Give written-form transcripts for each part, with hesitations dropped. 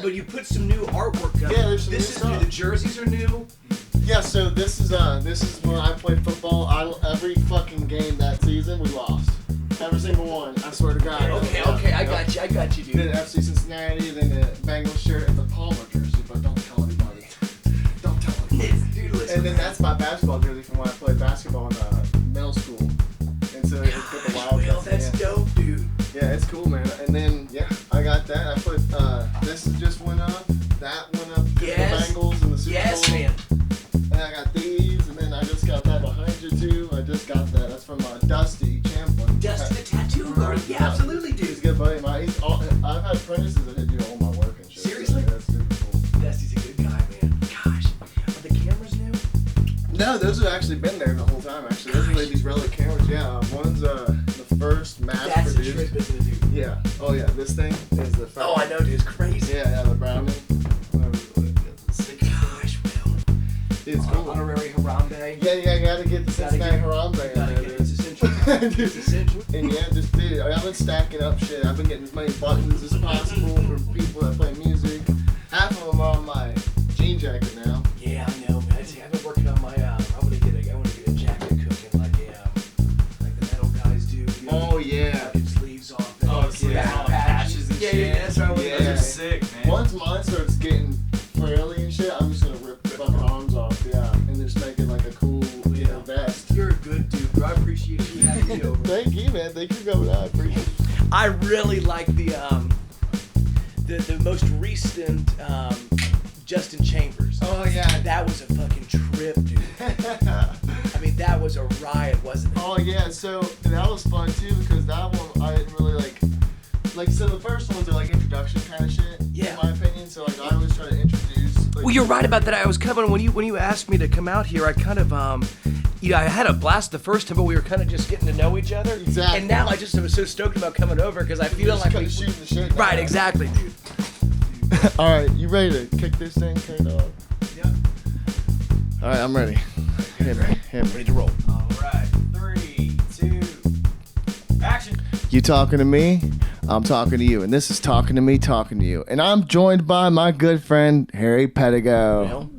But you put some new artwork up. Yeah, there's some this new is stuff. new. The jerseys are new. Yeah, so this is when I played football. Every fucking game that season we lost. Every single one. I swear to God. Okay, I got you, dude. Then FC Cincinnati, then the Bengals shirt, and the Palmer jersey, but don't tell anybody. Don't tell anybody. Dude, listen. And then that's my basketball jersey from when I played basketball in middle school. And so it's got the Wildcats. That's dope, dude. Yeah, it's cool, man. And then I got that. I put this just went up. That went up. Yes. The Bengals and the Super Bowl. Yes, man. And I got these, and then I just got that behind you too. I just got that. That's from Dusty Champlin. Dusty the tattoo artist. Yeah, absolutely, dude. He's a good buddy of mine. I've had apprentices that do all my work and shit. Seriously? So that's super cool. Dusty's a good guy, man. Gosh, are the cameras new? No, those have actually been there the whole time. Actually, those are like these relic cameras. Yeah, one's the first mass That's produced. a trip, isn't it, dude? Yeah. Oh yeah, this thing is the first. Oh, I know, dude. It's crazy. Yeah, the Browning. Gosh, Will. It's cool. Honorary Harambe. Yeah, you gotta get the Cincinnati Harambe in there, dude. It's essential. It's essential. And yeah, just dude, I've been stacking up shit. I've been getting as many buttons as possible from people that play music. Half of them are on my jean jacket now. Yeah, I know, man. I've been working on my. I want to get a jacket cooking like the metal guys do. You know, Oh yeah. fucking sleeves off. And Yeah, patches and shit. Yeah, that's right. Yeah. Those are sick, man. Once mine starts getting frilly and shit, I'm just gonna rip the fucking arms off, yeah, and just make it like a cool, vest. You're a good dude, bro. I appreciate you having me over. Thank you, man. Thank you for coming out. I appreciate it. I really like the most recent Justin Chambers. Oh yeah. That was a fucking trip, dude. I mean, that was a riot, wasn't it? Oh yeah. So that was fun too because that one I didn't really like. So the first ones are like introduction kind of shit. Yeah. In my opinion. So like I always try to introduce. Like, Well, you're right about that. I was coming when you asked me to come out here. I kind of I had a blast the first time, but we were kind of just getting to know each other. Exactly. And now I just am so stoked about coming over because I feel like we shooting the shit. right, exactly, dude. All right, you ready to kick this thing, K-Dog? Yeah. All right, I'm ready. Hit me. Ready to roll. All right, 3, 2, action. You talking to me? I'm talking to you, and this is Talking to Me, Talking to You. And I'm joined by my good friend, Harry Pedigo. Well,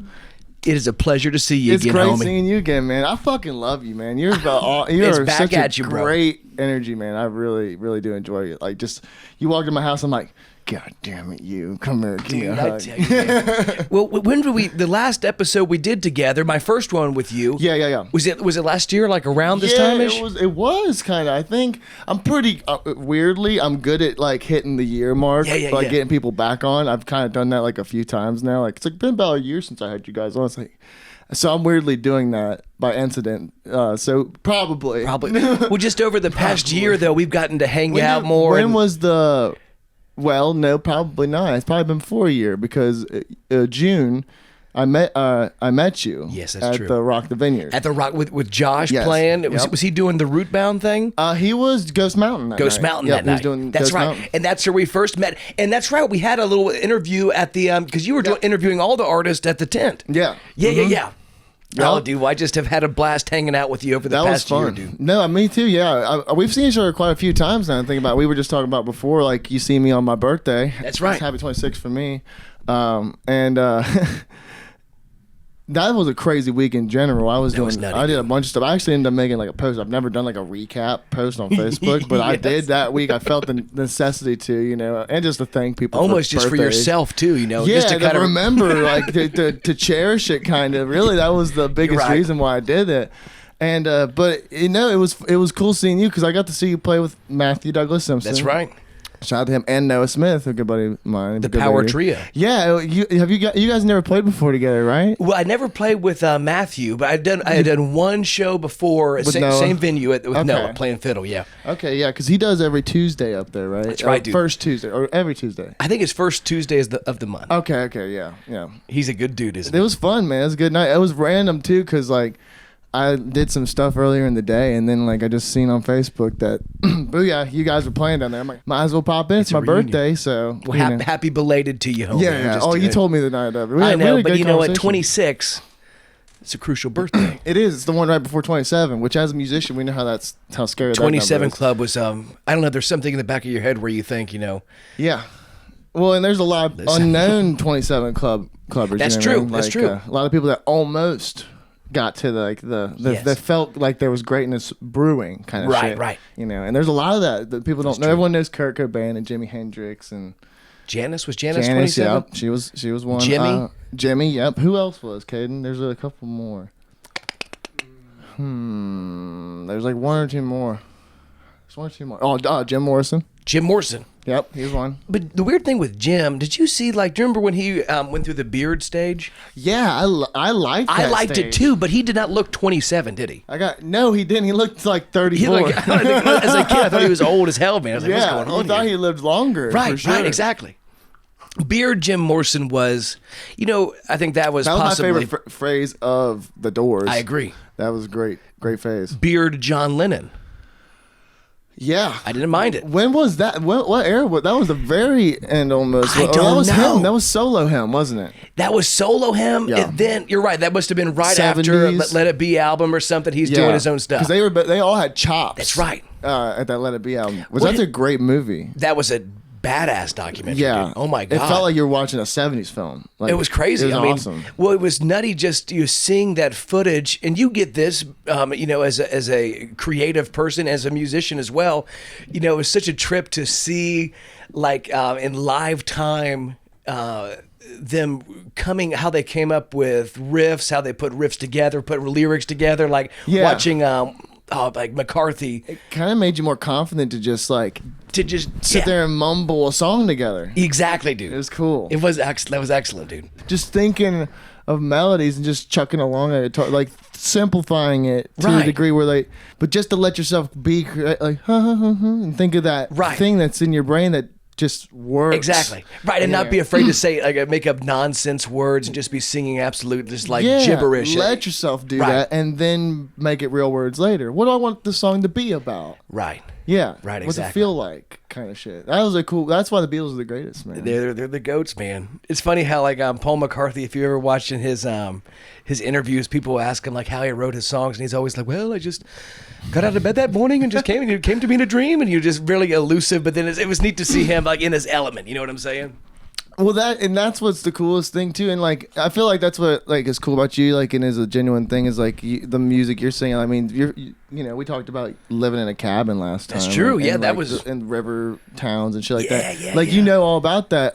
it is a pleasure to see you It's again, great homie. seeing you again, man. I fucking love you, man. You're you're back such at a you, bro. great energy, man. I really, really do enjoy you. Like, just you walk in my house, I'm like, God damn it, you come here, give me a Dude, I hug. tell you, man. Well, when did the last episode we did together, my first one with you? Yeah. Was it last year, like around this time-ish? It was kind of. I think I'm pretty weirdly. I'm good at like hitting the year mark, like getting people back on. I've kind of done that like a few times now. Like it's like been about a year since I had you guys on. It's like, so I'm weirdly doing that by incident. So probably. Well, just over the past year though, we've gotten to hang out more. When was the? Well, no, probably not. It's probably been for a year because June. I met you. Yes, that's at true. the Rock the Vineyard. At the Rock with Josh Yes. playing. Yep. Was he doing the Rootbound thing? He was Ghost Mountain. Ghost Mountain that night. He was doing that's Ghost right. Mountain. And that's where we first met. And that's right. We had a little interview at the because you were interviewing all the artists at the tent. Yeah. Yeah. Yep. Oh, dude, I just have had a blast hanging out with you over the That was past fun. year, dude. No, me too. Yeah, we've seen each other quite a few times now. I think about. We were just talking about before. Like you see me on my birthday. That's right. It's happy 26 for me, and that was a crazy week in general. I was was doing. nutty, I did a dude. bunch of stuff. I actually ended up making like a post. I've never done like a recap post on Facebook, but I did that week. I felt the necessity to, and just to thank people. Almost just for birthdays. yourself too, Yeah, just to kind of remember, like to cherish it, kind of. Really, that was the biggest right. reason why I did it. And but it was cool seeing you because I got to see you play with Matthew Douglas Simpson. That's right. Shout out to him and Noah Smith, a good buddy of mine. The good Power buddy. Trio. Yeah, you guys never played before together, right? Well, I never played with Matthew, but I had done one show before, With Noah? same venue with Okay. Noah playing fiddle. Yeah, Okay, yeah, because he does every Tuesday up there, right? That's right, dude. First Tuesday or every Tuesday. I think it's first Tuesday of the month. Okay, yeah. He's a good dude, isn't It he? was fun, man. It was a good night. It was random too, cause like I did some stuff earlier in the day, and then like I just seen on Facebook that, booyah, you guys were playing down there. I'm like, might as well pop in. It's my a reunion. birthday, so Well, happy belated to you, homie. yeah. Just, Oh, you told me the night of it. I know, We had a but good you know, at conversation. 26, it's a crucial birthday. It is. It's the one right before 27, which as a musician, we know how scary that 27 number is. Club was I don't know. There's something in the back of your head where you think Yeah. Well, and there's a lot of unknown 27 clubbers. That's you know true. what I mean? That's true. A lot of people that almost got to that felt like there was greatness brewing kind of shit. Right. You know, and there's a lot of that people don't know. true. Everyone knows Kurt Cobain and Jimi Hendrix and Janice 27? Yeah, She was one. Jimmy? Yep. Who else was, Caden? There's a couple more. There's like one or two more. There's one or two more. Oh, Jim Morrison. Jim Morrison. Yep, he was one. But the weird thing with Jim, did you see, like, do you remember when he went through the beard stage? Yeah, I liked that I liked stage. it too, but he did not look 27, did he? No, he didn't. He looked like 34. As a kid, I thought he was old as hell, man. I was like, what's going on you thought here? he lived longer. Right, for sure. right, exactly. Beard Jim Morrison was, I think that was possibly my favorite phrase of The Doors. I agree. That was great phase. Beard John Lennon. Yeah, I didn't mind it. When was that? What era? That was the very end almost. I don't that was know. him. That was solo him, wasn't it? That was solo him, Yeah. and then you're right. That must have been right 70s. after Let It Be album or something. He's doing his own stuff. Because they all had chops. That's right. At that Let It Be album, that's a great movie. That was a badass documentary. Yeah. Dude. Oh my god. It felt like you were watching a '70s film. Like, it was crazy. It was awesome. Well, it was nutty just seeing that footage, and you get this, as a creative person, as a musician as well. It was such a trip to see, like in live time, them how they came up with riffs, how they put riffs together, put lyrics together, like watching. Like McCarthy. It kind of made you more confident to just sit there and mumble a song together. Exactly, dude. It was cool. That was excellent, dude. Just thinking of melodies and just chucking along at it, like simplifying it to a degree where but just to let yourself be like and think of that thing that's in your brain that just works. Exactly. Right, and not be afraid to say, make up nonsense words and just be singing absolute, just gibberish. Let yourself do that and then make it real words later. What do I want the song to be about? Right. Yeah. Right, What's exactly. it feel like? Kind of shit. That's why the Beatles are the greatest, man. They're the goats, man. It's funny how Paul McCartney, if you ever watched in his interviews, people ask him how he wrote his songs, and he's always like, well, I just got out of bed that morning and just came to me in a dream, and you're just really elusive. But then it was neat to see him in his element. You know what I'm saying? Well, that's what's the coolest thing too, and I feel like that's what is cool about you, and is a genuine thing is the music you're singing. I mean, we talked about living in a cabin last time. That's true. And that was in river towns and shit like that. Yeah. You know all about that.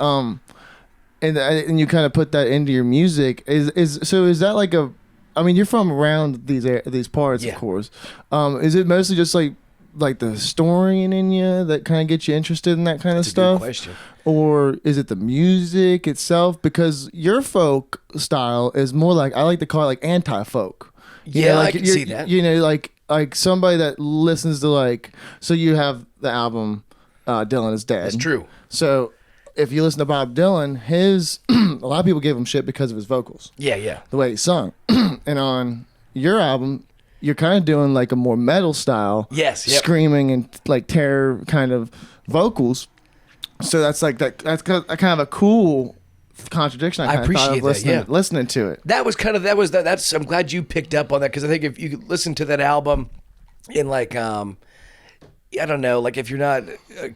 And you kind of put that into your music. Is that I mean, you're from around these parts, of course. Is it mostly just like the historian in you that kind of gets you interested in that kind of stuff? Good question. Or is it the music itself? Because your folk style is more I like to call it anti-folk. I can see that. Like somebody that listens to so you have the album Dylan is Dead. That's true. So if you listen to Bob Dylan, a lot of people give him shit because of his vocals. Yeah. The way he sung. And on your album, you're kind of doing a more metal style. Yes. Yep. Screaming and terror kind of vocals. So that's that's kind of a cool contradiction. I appreciate that. Listening to it. That's I'm glad you picked up on that, because I think if you listen to that album in I don't know, if you're not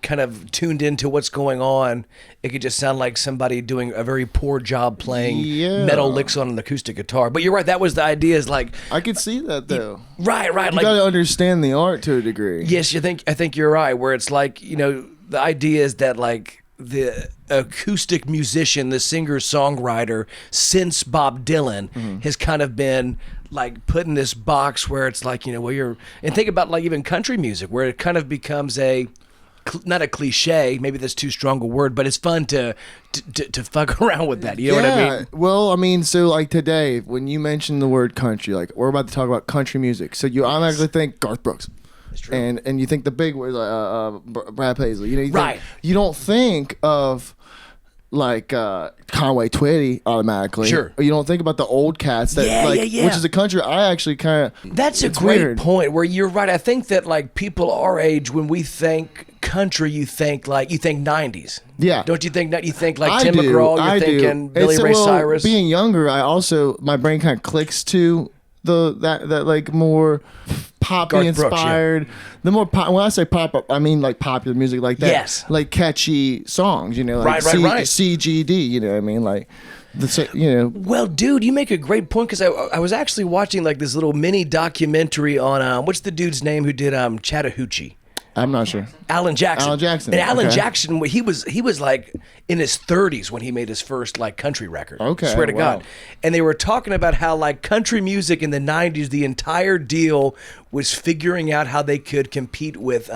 kind of tuned into what's going on, it could just sound like somebody doing a very poor job playing metal licks on an acoustic guitar. But you're right, that was the idea. Is I could see that though. Right. You got to understand the art to a degree. Yes, I think you're right. Where it's the idea is that the acoustic musician, the singer-songwriter, since Bob Dylan has kind of been put in this box where it's and think about even country music, where it kind of becomes not a cliche, maybe that's too strong a word, but it's fun to fuck around with that. You know what I mean? Well, I mean, so today when you mention the word country, we're about to talk about country music, so you automatically think Garth Brooks. That's true. And you think the big words Brad Paisley. You don't think of Conway Twitty automatically. Sure. Or you don't think about the old cats that which is a country I actually kind of. That's a great point. Where you're right. I think that people our age, when we think country, you think 90s. Yeah. Don't you think that? You think Tim McGraw. You're thinking Billy Ray Cyrus. Being younger, my brain kind of clicks to that like more poppy Garth Brooks, inspired, the more pop, when I say pop, I mean like popular music like that. Yes. Like catchy songs, you know, like Right. CGD, you know what I mean? Like you know. Well, dude, you make a great point because I was actually watching like this little mini documentary on what's the dude's name who did Chattahoochee? I'm not sure. Alan Jackson. Alan Jackson. And Alan Okay. Jackson, he was like in his 30s when he made his first like country record. Okay, Swear to wow. God. And they were talking about how like country music in the 90s, the entire deal was figuring out how they could compete with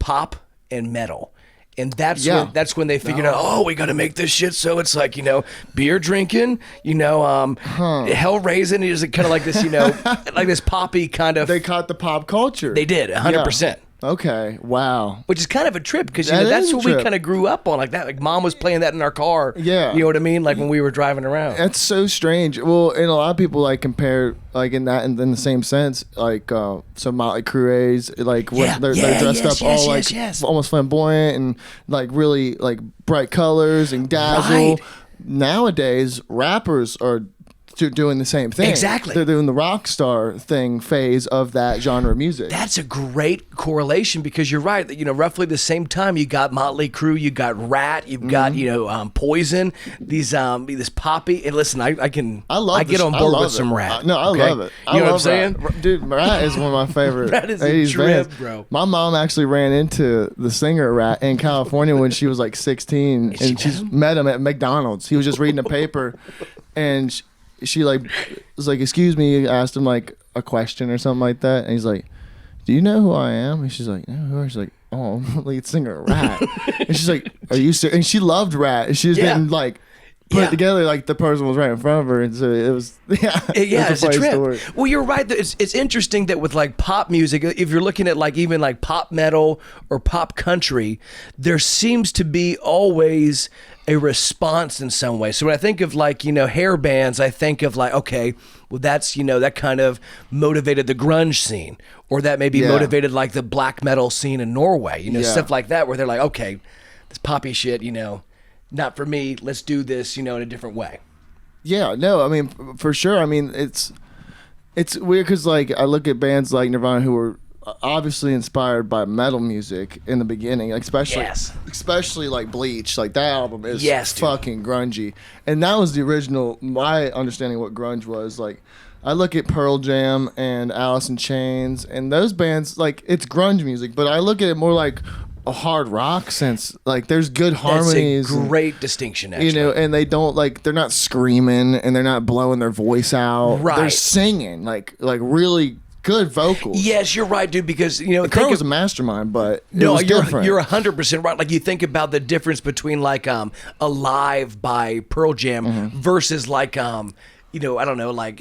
pop and metal. And that's when they figured out, oh, we got to make this shit so it's like, you know, beer drinking, you know, hell raising is kind of like this, you know, like this poppy kind of. They caught the pop culture. They did 100%. Yeah. Okay. Wow. Which is kind of a trip because you know that's what we kind of grew up on, like that. Like mom was playing that in our car. Yeah. You know what I mean? Like when we were driving around. That's so strange. Well, and a lot of people like compare like in that and in the same sense, like some Motley Crue's, like what they're dressed up all like almost flamboyant and like really like bright colors and dazzle. Right. Nowadays, rappers are doing the same thing. Exactly. They're doing the rock star thing phase of that genre of music. That's a great correlation because you're right. That you know, roughly the same time you got Motley Crue, you got Rat, you've got you know Poison. These this poppy. And listen, I get on board with some Rat. No, I love it. You know what I'm saying, dude? Rat is one of my favorite. Rat is a 80s trip, bands. bro. My mom actually ran into the singer Rat in California when she was like 16, and she met him at McDonald's. He was just reading a paper, and she like was like, "Excuse me," asked him like a question or something like that, and he's like, "Do you know who I am?" And she's like, "No, who are you?" She's like, "Oh, I'm the lead singer of Rat." And she's like, "Are you serious?" And she loved Rat, and she just didn't like put it together like the person was right in front of her, and so it was it's a funny trip. story. Well, you're right. It's interesting that with like pop music, if you're looking at like even like pop metal or pop country, there seems to be always a response in some way. So when I think of like, you know, hair bands, I think of like, okay, well that's, you know, that kind of motivated the grunge scene, or that maybe motivated like the black metal scene in Norway, you know, stuff like that, where they're like, okay, this poppy shit, you know, not for me. Let's do this, you know, in a different way. Yeah, no, I mean, for sure. I mean, it's weird because like I look at bands like Nirvana who were obviously inspired by metal music in the beginning, like especially like Bleach. Like that album is fucking grungy, and that was the original. My understanding of what grunge was like. I look at Pearl Jam and Alice in Chains, and those bands like it's grunge music, but I look at it more like a hard rock sense. Like there's good harmonies. That's a great distinction, actually. You know, and they don't like they're not screaming and they're not blowing their voice out. Right. They're singing like really good vocals. Yes, you're right, dude. Because you know, Kurt was a mastermind, but you're different. You're 100% right. Like you think about the difference between like "Alive" by Pearl Jam versus like you know, I don't know, like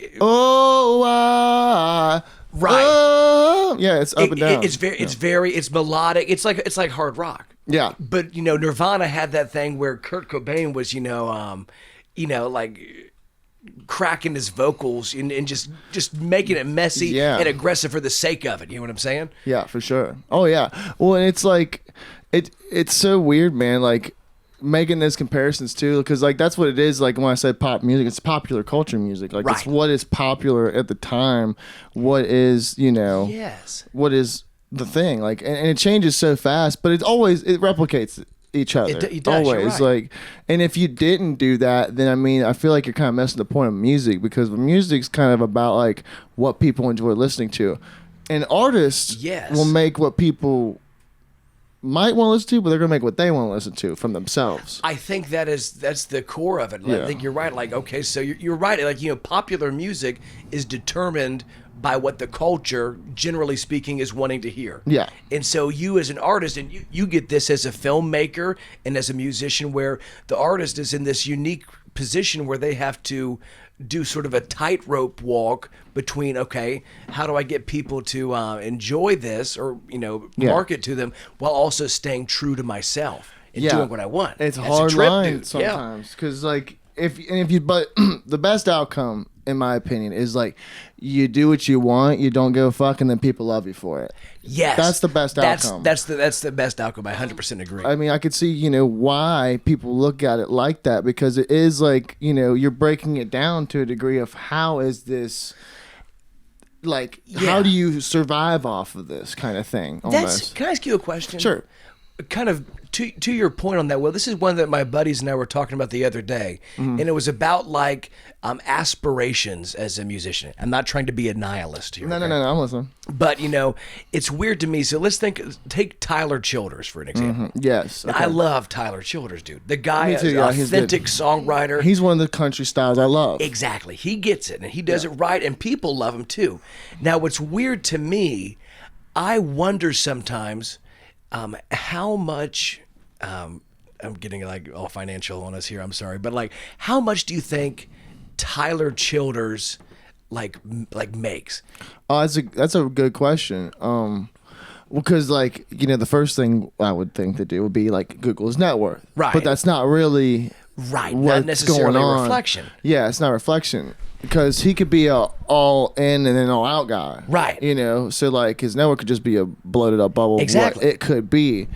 yeah, it's up and down. It's melodic. It's like hard rock. Yeah, but you know, Nirvana had that thing where Kurt Cobain was you know like cracking his vocals and just making it messy and aggressive for the sake of it. You know what I'm saying? Yeah, for sure. Oh yeah. Well, and it's like it's so weird, man. Like making those comparisons too, because like that's what it is. Like when I said pop music, it's popular culture music. Like it's what is popular at the time. What is what is the thing? Like and it changes so fast, but it replicates each other. It does, always. You're right. Like, and if you didn't do that, then I mean, I feel like you're kind of missing the point of music, because music's kind of about like what people enjoy listening to, and artists will make what people might want to listen to, but they're gonna make what they want to listen to from themselves. I think that's the core of it. Like, I think you're right. Like, okay, so you're right. Like, you know, popular music is determined by what the culture, generally speaking, is wanting to hear. Yeah. And so you as an artist, and you get this as a filmmaker and as a musician, where the artist is in this unique position where they have to do sort of a tightrope walk between, okay, how do I get people to enjoy this or, you know, market to them while also staying true to myself and doing what I want. It's a hard line sometimes, because like but the best outcome, in my opinion, is like you do what you want, you don't give a fuck, and then people love you for it. Yes, that's the best outcome. That's the best outcome. I 100% agree. I mean, I could see, you know, why people look at it like that, because it is like, you know, you're breaking it down to a degree of how is this like Yeah. how do you survive off of this kind of thing? Almost. Can I ask you a question? Sure. Kind of to your point on that, Will, this is one that my buddies and I were talking about the other day, and it was about like aspirations as a musician. I'm not trying to be a nihilist here. No, okay? no, I'm listening. But it's weird to me. So let's take Tyler Childers for an example. Yes. Now, I love Tyler Childers, dude. The guy Me is too, an yeah, he's good. authentic songwriter. He's one of the country styles I love. Exactly. He gets it, and he does it right, and people love him too. Now, what's weird to me, I wonder sometimes how much. I'm getting like all financial on us here. I'm sorry, but like, how much do you think Tyler Childers like makes? Oh, that's a good question. Because like the first thing I would think to do would be like Google his net worth, Right. But that's not really Right, what's not necessarily going a on. reflection. Yeah, it's not a reflection because he could be a all in and then all out guy, Right. So like his network could just be a bloated up bubble. Exactly. Of what it could be.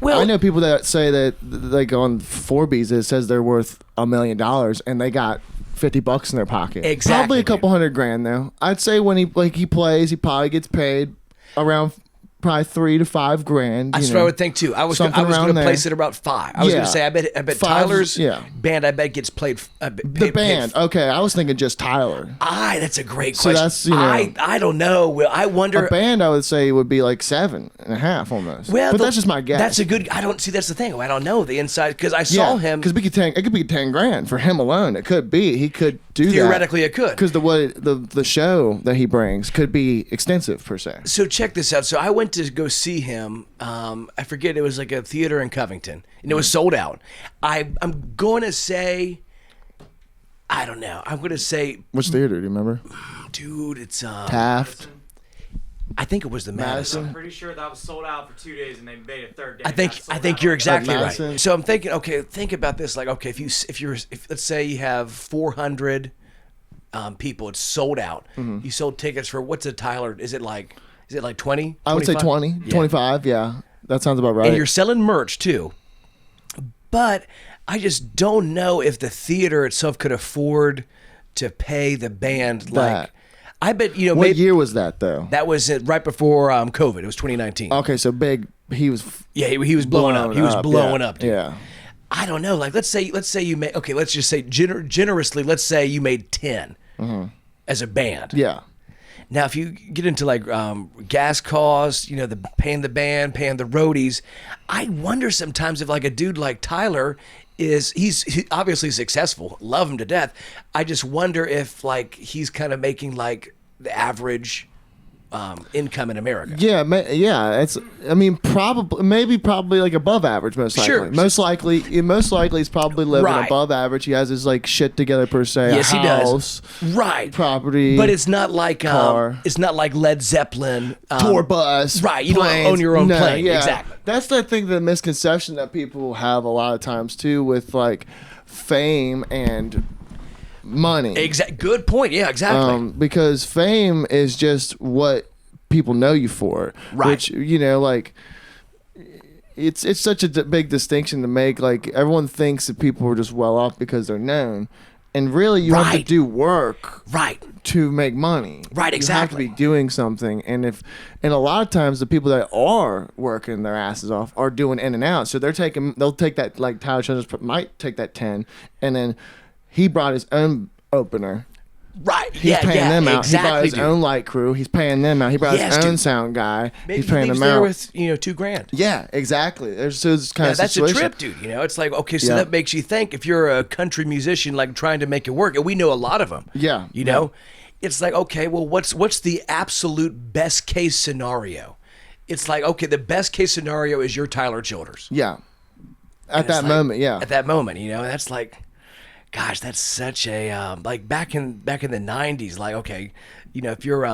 Well, I know people that say that like on Forbes it says they're worth $1 million and they got $50 in their pocket. Exactly, Probably a dude. couple $100,000 though. I'd say when he plays, he probably gets paid around probably $3,000 to $5,000. That's what I would think too. I was going something to around place there. it about 5. I was Yeah. going to say I bet Five's- Tyler's yeah. band gets played. The band. Okay, I was thinking just Tyler. That's a great So question. that's, I don't know. Will, I wonder. A band, I would say, would be like 7.5 almost. Well, but that's just my guess. That's a good. I don't see. That's the thing. I don't know the inside because I saw him. because it could be $10,000 for him alone. It could be he could do Theoretically, that. it could. Because the show that he brings could be extensive per se. So check this out. So I went to go see him. I forget. It was like a theater in Covington, and it was sold out. I'm going to say. I don't know. I'm going to say, Which theater? Do you remember? dude, it's Taft. I think it was the Madison. I'm pretty sure that was sold out for 2 days and they made a third day. I think That's sold out you're already. exactly right. Madison. So I'm thinking, okay, think about this. Like, okay, if let's say you have 400 people, it's sold out. You sold tickets for what's a Tyler? Is it like 20? I would say 20, 25. Yeah, that sounds about right. And you're selling merch too. But I just don't know if the theater itself could afford to pay the band like. That. I bet what maybe year was that though? that was right before COVID. It was 2019. Okay, so big. He was. Yeah, he was blowing up. He was blowing yeah, up. Dude. Yeah. I don't know. Like, let's say you made. Okay, let's just say generously. Let's say you made 10 as a band. Yeah. Now, if you get into like gas costs, the paying the band, paying the roadies, I wonder sometimes if like a dude like Tyler he's obviously successful, love him to death. I just wonder if like he's kind of making like the average income in America. Yeah, yeah. It's. I mean, probably like above average. Most likely. Sure. Most likely, he's probably living Right. above average. He has his like shit together per se. Yes, a he house, does. Right. property, But it's not like car. it's not like Led Zeppelin tour bus. Right, you don't planes. own your own No, plane. Yeah. Exactly. That's I think the misconception that people have a lot of times too with like fame and money. Good point. Yeah, exactly. Because fame is just what people know you for. Right. Which like. It's such a big distinction to make. Like everyone thinks that people are just well off because they're known, and really you have to Right. do work Right. to make money. Right, You exactly. have to be doing something, and a lot of times the people that are working their asses off are doing in and out. So they'll take that, like Tyler Childers might take that 10, and then he brought his own opener. Right. He's paying them out. Exactly, He brought his dude. own light crew. He's paying them out. He brought Yes, his own dude. sound guy. Maybe He's paying he leaves them there out. with $2,000. Yeah, exactly. So it's kind Yeah, of that's situation. a trip, dude. It's like, okay, so Yeah. that makes you think if you're a country musician, like trying to make it work, and we know a lot of them. Yeah, It's like, okay, well, what's the absolute best case scenario? It's like, okay, the best case scenario is your Tyler Childers. Yeah. At And it's that like- moment, yeah. At that moment, and that's like, gosh, that's such a like back in the '90s. Like, okay, if you're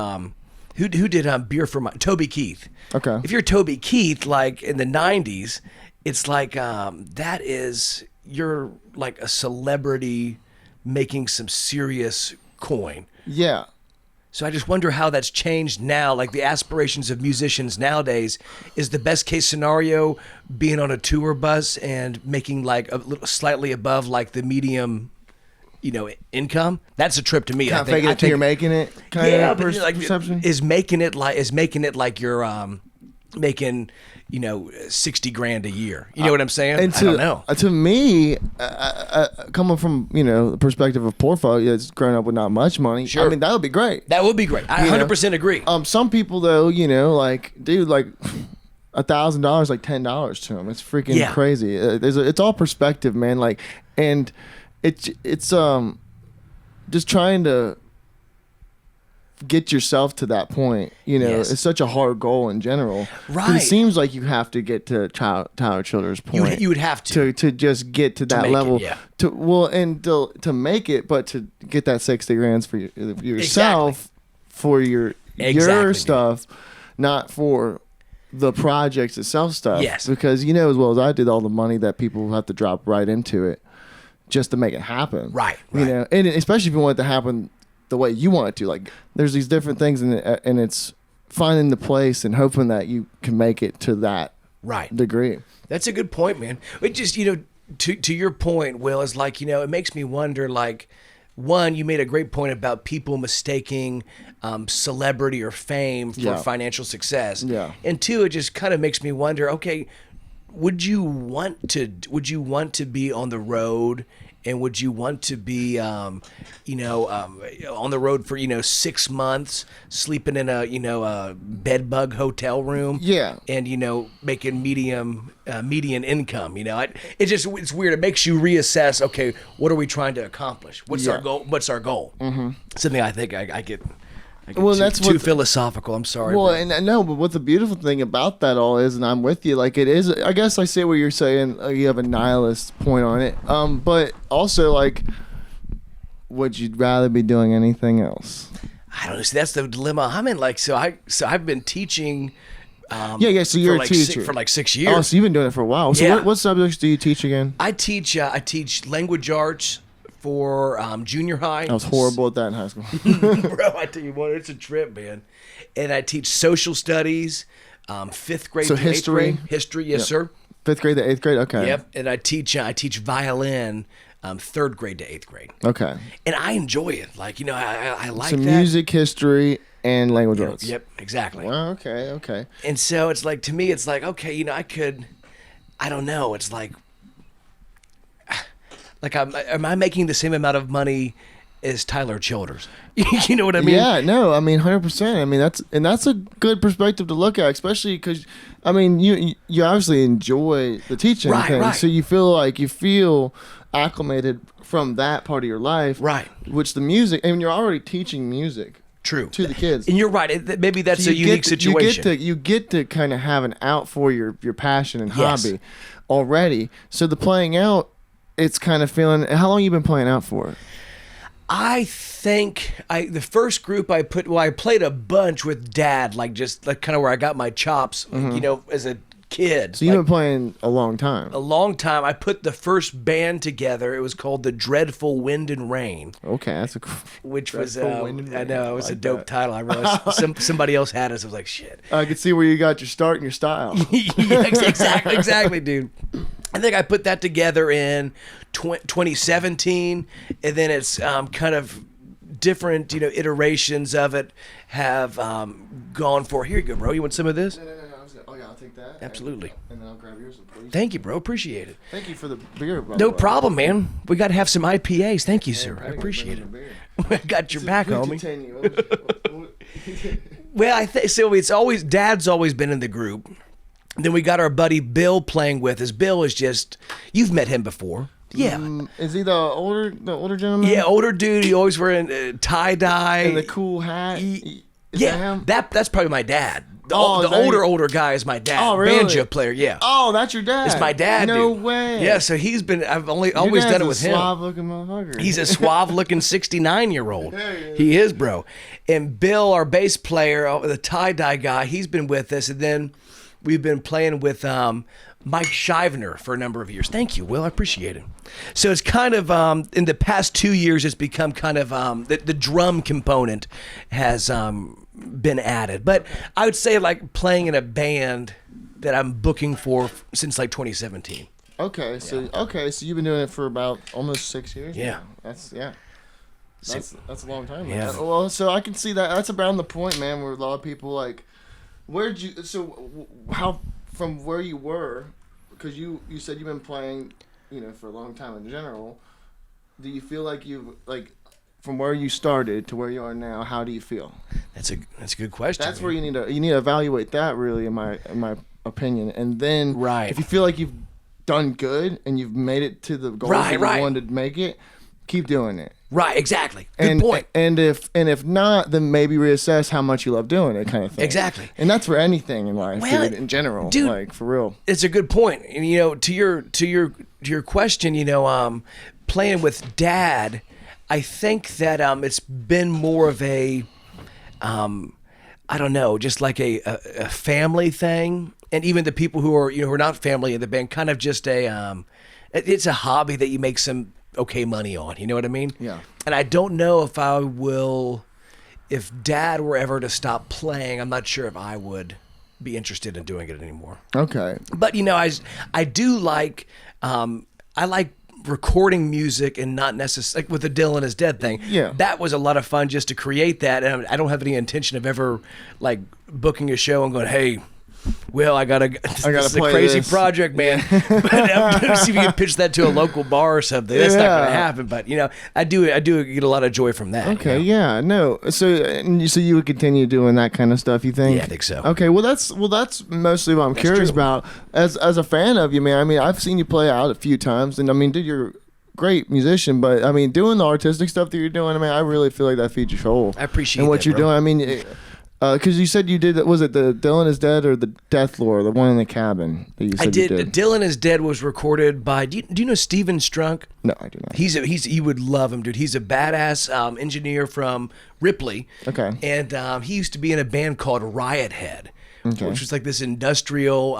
who did Beer for My Toby Keith. Okay. If you're Toby Keith, like in the '90s, it's like you're like a celebrity making some serious coin. Yeah. So I just wonder how that's changed now. Like the aspirations of musicians nowadays, is the best case scenario being on a tour bus and making like a little slightly above like the medium income. That's a trip to me. Kind of faking it till you're making it. Yeah, but like is making it like you're making 60 grand a year. You know what I'm saying? And I don't know. To me, coming from the perspective of poor folk that's grown up with not much money, Sure. I mean that would be great. That would be great. I 100% agree. Some people though, like dude, like $1,000, like $10 to them. It's freaking crazy. It's all perspective, man. Like, and it's just trying to get yourself to that point. Yes. It's such a hard goal in general. Right. It seems like you have to get to Tyler Childers' point. You would have to just get to that level. It, yeah. To make it, but to get that 60 grand for yourself, for your stuff, not for the projects itself stuff. Yes. Because as well as I did, all the money that people have to drop right into it just to make it happen. Right. And especially if you want it to happen the way you want it to. Like, there's these different things, and it's finding the place and hoping that you can make it to that degree. That's a good point, man. It just, to your point, Will, is like, it makes me wonder, like, one, you made a great point about people mistaking celebrity or fame for financial success. Yeah. And two, it just kind of makes me wonder, okay, would you want to be on the road, and would you want to be on the road for 6 months, sleeping in a bed bug hotel room, and making median income? It's weird. It makes you reassess. Okay, what are we trying to accomplish? What's our goal? Mm-hmm. Something I think I get. That's too philosophical. I'm sorry. Well, and I know, but what the beautiful thing about that all is, and I'm with you, like it is, I guess I see what you're saying, you have a nihilist point on it, but also, like, would you rather be doing anything else? I don't know. See, that's the dilemma I'm in. Like, so I've been teaching. So you're a teacher for like 6 years. Oh, so you've been doing it for a while. So what subjects do you teach again? I teach language arts for junior high. I was horrible at that in high school. Bro, I tell you what, it's a trip, man. And I teach social studies, 5th grade to 8th grade. History, yes, sir. 5th grade to 8th grade, okay. Yep, and I teach violin, 3rd grade to 8th grade. Okay. And I enjoy it. Like, I like that. So that. Music, history, and language arts. Yep, exactly. Well, okay. And so it's like, to me, it's like, okay, I don't know, it's like am I making the same amount of money as Tyler Childers? You know what I mean? Yeah, no, I mean 100%. I mean that's a good perspective to look at, especially because I mean you obviously enjoy the teaching thing, right. So you feel acclimated from that part of your life, right? Which the music, and you're already teaching music. True. To the kids. And you're right. Maybe that's a unique situation. You get to kind of have an out for your passion and hobby already. So the playing out, it's kind of feeling. How long have you been playing out for? I think the first group I played a bunch with Dad, like just like kind of where I got my chops, as a kid. So you've been playing a long time. A long time. I put the first band together. It was called The Dreadful Wind and Rain. Okay, that's which was I know it was a dope title. I realized somebody else had us. I was like, shit. I could see where you got your start and your style. Yeah, exactly, dude. I think I put that together in 2017, and then it's kind of different, iterations of it have gone for. Here you go, bro. You want some of this? No. I'll take that. Absolutely. And then I'll grab yours, please. Thank you, bro. Appreciate it. Thank you for the beer, bro. No problem, man. We got to have some IPAs. Thank you, sir. I appreciate it. I got your back, homie. Well, I think so. It's always Dad's always been in the group. Then we got our buddy Bill playing with us. Bill is just, you've met him before. Yeah. Is he the older gentleman? Yeah, older dude. He always wearing tie-dye. And the cool hat. That's probably my dad. The older guy is my dad. Oh, really? Banjo player, yeah. Oh, that's your dad. It's my dad, No dude. way. Yeah, so I've always done it with him. He's a suave-looking motherfucker. He's a suave-looking 69-year-old. He is, bro. And Bill, our bass player, the tie-dye guy, he's been with us. And then we've been playing with Mike Shivner for a number of years. Thank you, Will. I appreciate it. So it's kind of, in the past 2 years, it's become kind of, the drum component has been added. But I would say like playing in a band that I'm booking for since like 2017. Okay, so you've been doing it for about almost 6 years. Yeah. Now. That's a long time. Yeah. Man. Well, so I can see that. That's around the point, man, where a lot of people like, how from where you were, because you said you've been playing, for a long time in general. Do you feel like you've from where you started to where you are now? How do you feel? That's a good question. That's where you need to evaluate that, really, in my opinion, and then if you feel like you've done good and you've made it to the goals that you wanted to make it, keep doing it. Right, exactly. Good point. And if not, then maybe reassess how much you love doing it, kind of thing. Exactly. And that's for anything in life, dude, in general, dude, for real. It's a good point. And to your question, playing with Dad, I think that it's been more of a I don't know, just like a family thing. And even the people who are not family in the band, kind of just it's a hobby that you make some okay money on. You know what I mean? Yeah. And I don't know if Dad were ever to stop playing, I'm not sure if I would be interested in doing it anymore. Okay. But I do like I like recording music and not necessarily with the Dylan is Dead thing. Yeah. That was a lot of fun just to create that. And I don't have any intention of ever booking a show and going, hey, Will, this is a crazy project, man. But I'm going to see if you can pitch that to a local bar or something. That's not going to happen. But I do get a lot of joy from that. Okay, yeah, no. So you would continue doing that kind of stuff, you think? Yeah, I think so. Okay, well that's mostly what I'm curious about. As a fan of you, man. I mean, I've seen you play out a few times, and I mean, dude, you're a great musician, but I mean, doing the artistic stuff that you're doing, I mean, I really feel like that feeds your soul. I appreciate and what that, you're bro. doing. I mean. Because you said you did, was it the Dylan is Dead or the Death Lore, the one in the cabin that you said you did? Dylan is Dead was recorded by, do you know Steven Strunk? No, I do not. You would love him, dude. He's a badass engineer from Ripley. Okay. And he used to be in a band called Riot Head. Okay. Which was like this industrial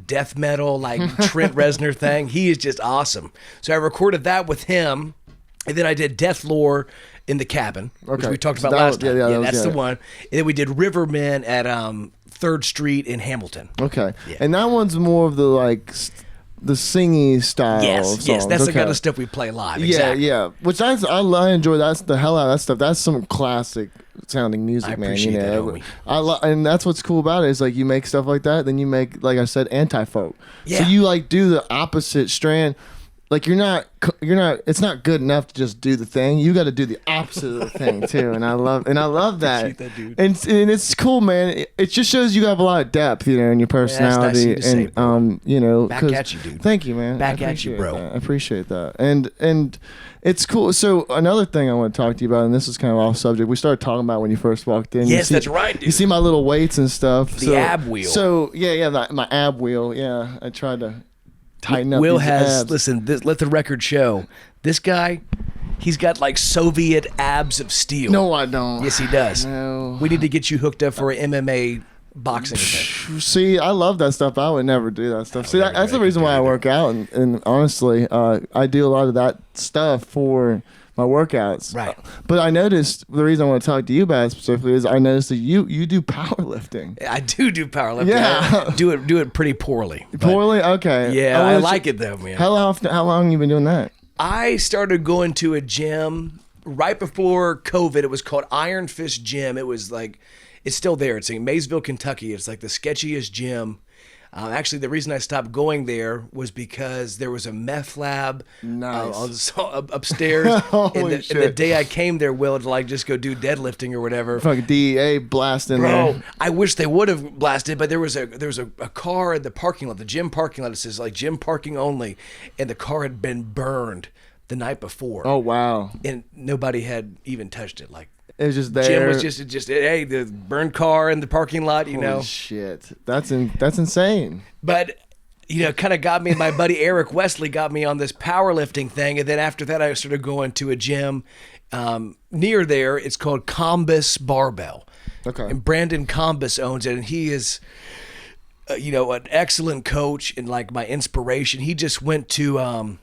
death metal, like Trent Reznor thing. He is just awesome. So I recorded that with him, and then I did Death Lore in the cabin, which we talked about last time. Yeah, that's the one. And then we did Rivermen at 3rd Street in Hamilton. Okay. Yeah. And that one's more of the the singy style. Yes, that's the kind of stuff we play live. Exactly. Yeah. Which I enjoy. That's the hell out of that stuff. That's some classic sounding music, man. Appreciate that, homie. And that's what's cool about it is you make stuff like that, then you make, like I said, anti-folk. Yeah. So you do the opposite strand. You're not. It's not good enough to just do the thing. You got to do the opposite of the thing too. And I love that. Appreciate that, dude. And it's cool, man. It just shows you have a lot of depth, in your personality. Yeah, that's nice of you to say, back at you, dude. Thank you, man. Back at you, bro. I appreciate that. And it's cool. So another thing I want to talk to you about, and this is kind of off subject. We started talking about when you first walked in. Yes, that's right, dude. You see my little weights and stuff. The ab wheel. So yeah, my ab wheel. Yeah, I tried to tighten up. Will these has abs. listen. Let the record show. This guy, he's got Soviet abs of steel. No, I don't. Yes, he does. No. We need to get you hooked up for an MMA boxing event. See, I love that stuff. I would never do that stuff. See, that's the reason why I work out. And honestly, I do a lot of that stuff for my workouts. Right. But I noticed, the reason I want to talk to you about it specifically is I noticed that you do powerlifting. I do powerlifting. Yeah. I do it pretty poorly. Poorly? Okay. Yeah, I like it though, man. How long have you been doing that? I started going to a gym right before COVID. It was called Iron Fist Gym. It was it's still there. It's in Maysville, Kentucky. It's the sketchiest gym. Actually, the reason I stopped going there was because there was a meth lab upstairs. Holy and the day I came there, Will, to just go do deadlifting or whatever. Fucking DEA blasting Bro, there. I wish they would have blasted, but there was a car in the parking lot, the gym parking lot. It says gym parking only, and the car had been burned the night before. Oh wow! And nobody had even touched it. It was just there. Gym was just hey, the burned car in the parking lot. Holy shit! That's insane. But kind of got me. My buddy Eric Wesley got me on this powerlifting thing, and then after that, I started going to a gym near there. It's called Combus Barbell. Okay. And Brandon Combus owns it, and he is, an excellent coach and my inspiration. He just went to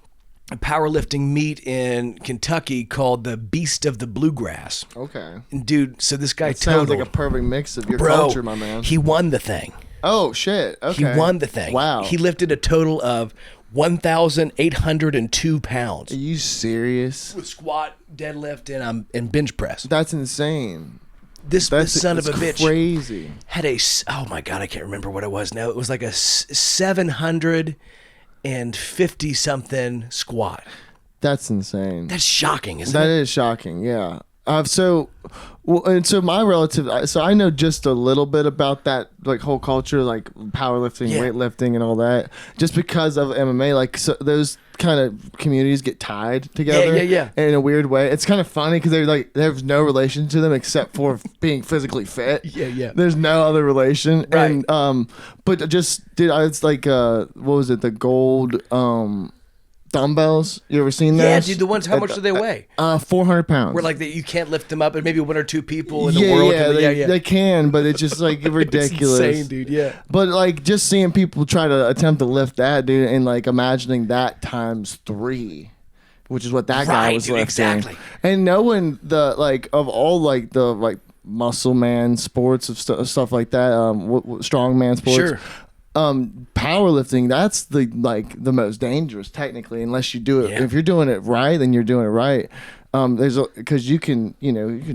a powerlifting meet in Kentucky called the Beast of the Bluegrass. Okay. And dude, so this guy sounds like a perfect mix of your culture, my man. He won the thing. Oh shit! Okay. He won the thing. Wow. He lifted a total of 1,802 pounds. Are you serious? With squat, deadlift, and bench press. That's insane. This son of a bitch crazy. had oh my God, I can't remember what it was now. It was like a 750 something squat. That's insane. That's shocking, isn't it? That is shocking, yeah. So my relative, so I know just a little bit about that, like, whole culture, like powerlifting, weightlifting, and all that, just because of MMA. Like, so those kind of communities get tied together, in a weird way. It's kind of funny because they're like, there's no relation to them except for being physically fit. There's no other relation, right? And but it's like what was it? The gold dumbbells. You ever seen those? Yeah, dude. The ones. How much do they weigh? 400 pounds. Where like you can't lift them up, and maybe one or two people in the world. They can, but it's just like ridiculous. It's insane, dude. Yeah. But like just seeing people try to attempt to lift that, dude, and like imagining that times 3, which is what that guy was lifting. Exactly. And knowing the like of all like the like muscle man sports of stuff like that, strongman sports. Sure. Powerlifting, that's the most dangerous technically, unless you do it. If you're doing it right, then you're doing it right. Because you can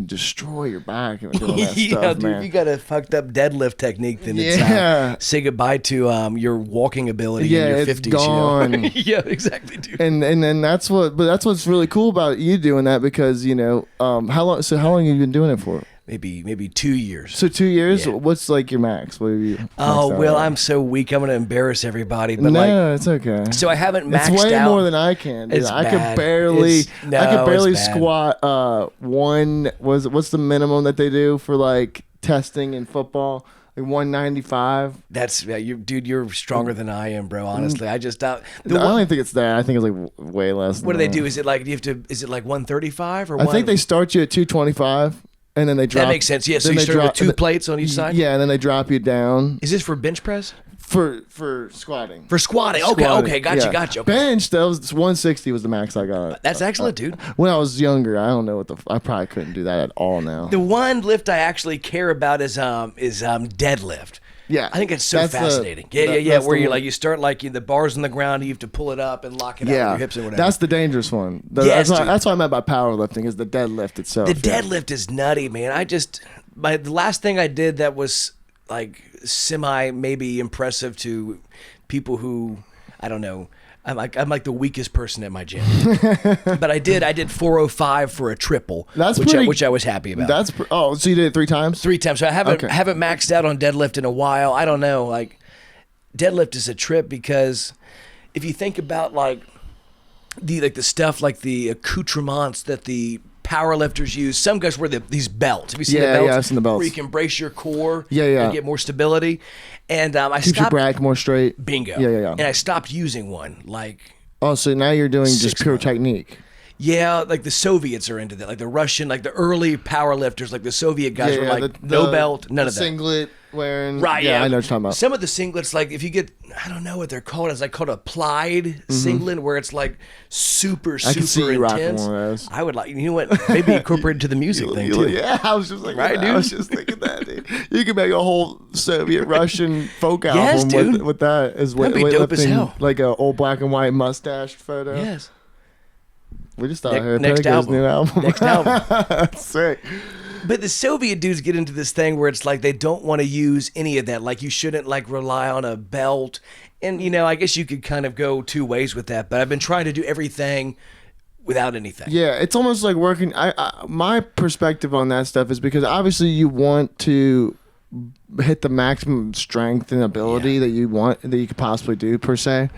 destroy your back doing that stuff, dude, man. you got a fucked up deadlift technique, then it's say goodbye to your walking ability in your 50s. Gone. You know? Yeah, exactly, dude. And then that's what's really cool about you doing that, because how long have you been doing it for? Maybe 2 years. So 2 years? Yeah. What's like your max? What have you? I'm so weak. I'm gonna embarrass everybody. But no, it's okay. So I haven't maxed out. It's way more than I can. Dude. I could barely squat. What's the minimum that they do for like testing in football? Like 195. That's you're stronger than I am, bro. Honestly, I just I don't think it's that. I think it's like way less. What do they do? Is it like Is it like 135 or? I think they start you at 225. And then they drop. That makes sense. Yeah, so you start with 2 plates on each side? Yeah, and then they drop you down. Is this for bench press? For squatting. For squatting. Okay, gotcha. Okay. Bench, that was 160 was the max I got. That's excellent, dude. When I was younger, I don't know I probably couldn't do that at all now. The one lift I actually care about is deadlift. Yeah, I think it's so fascinating. Where you start like the bars on the ground, and you have to pull it up and lock it out with your hips and whatever. That's the dangerous one. That's what I meant by powerlifting is the deadlift itself. The deadlift is nutty, man. The last thing I did that was like semi maybe impressive to people who I don't know. I'm like the weakest person at my gym, but I did 405 for a triple, which I was happy about. So you did it 3 times? 3 times. So I haven't maxed out on deadlift in a while. I don't know. Like deadlift is a trip because if you think about like the stuff like the accoutrements that the powerlifters use. Some guys wear these belts. Have you seen the belts? Yeah, I've seen the belts. Where you can brace your core and get more stability. And I keeps your back more straight. Bingo. Yeah. And I stopped using one. So now you're doing just pure technique. Yeah, like the Soviets are into that. Like the Russian, like the early powerlifters, like the Soviet guys were like no belt, none of that. Singlet wearing. Right, yeah. I know what you're talking about. Some of the singlets, like if you get, I don't know what they're called. It's like called a applied singlet where it's like super intense. One of those. I would like, you know what, maybe incorporate into the music thing too. Yeah, I was just like, right, dude? I was just thinking that, dude. You could make a whole Soviet Russian folk album with that as well. That'd be dope as hell. Like a old black and white mustache photo. Yes. We just thought Harry Pedigo's new album. Next album. That's sick. But the Soviet dudes get into this thing where it's like they don't want to use any of that. Like you shouldn't like rely on a belt. And, I guess you could kind of go 2 ways with that. But I've been trying to do everything without anything. Yeah, it's almost like working. My perspective on that stuff is because obviously you want to hit the maximum strength and ability that you could possibly do per se.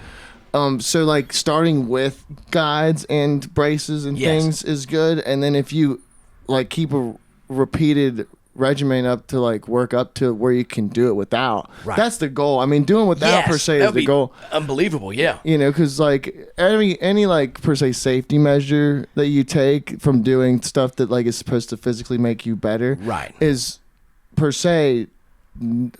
So like starting with guides and braces and things is good, and then if you like keep a repeated regimen up to like work up to where you can do it without. Right. That's the goal. I mean, doing without per se is the goal. Unbelievable, yeah. Because like any like per se safety measure that you take from doing stuff that like is supposed to physically make you better, right, is per se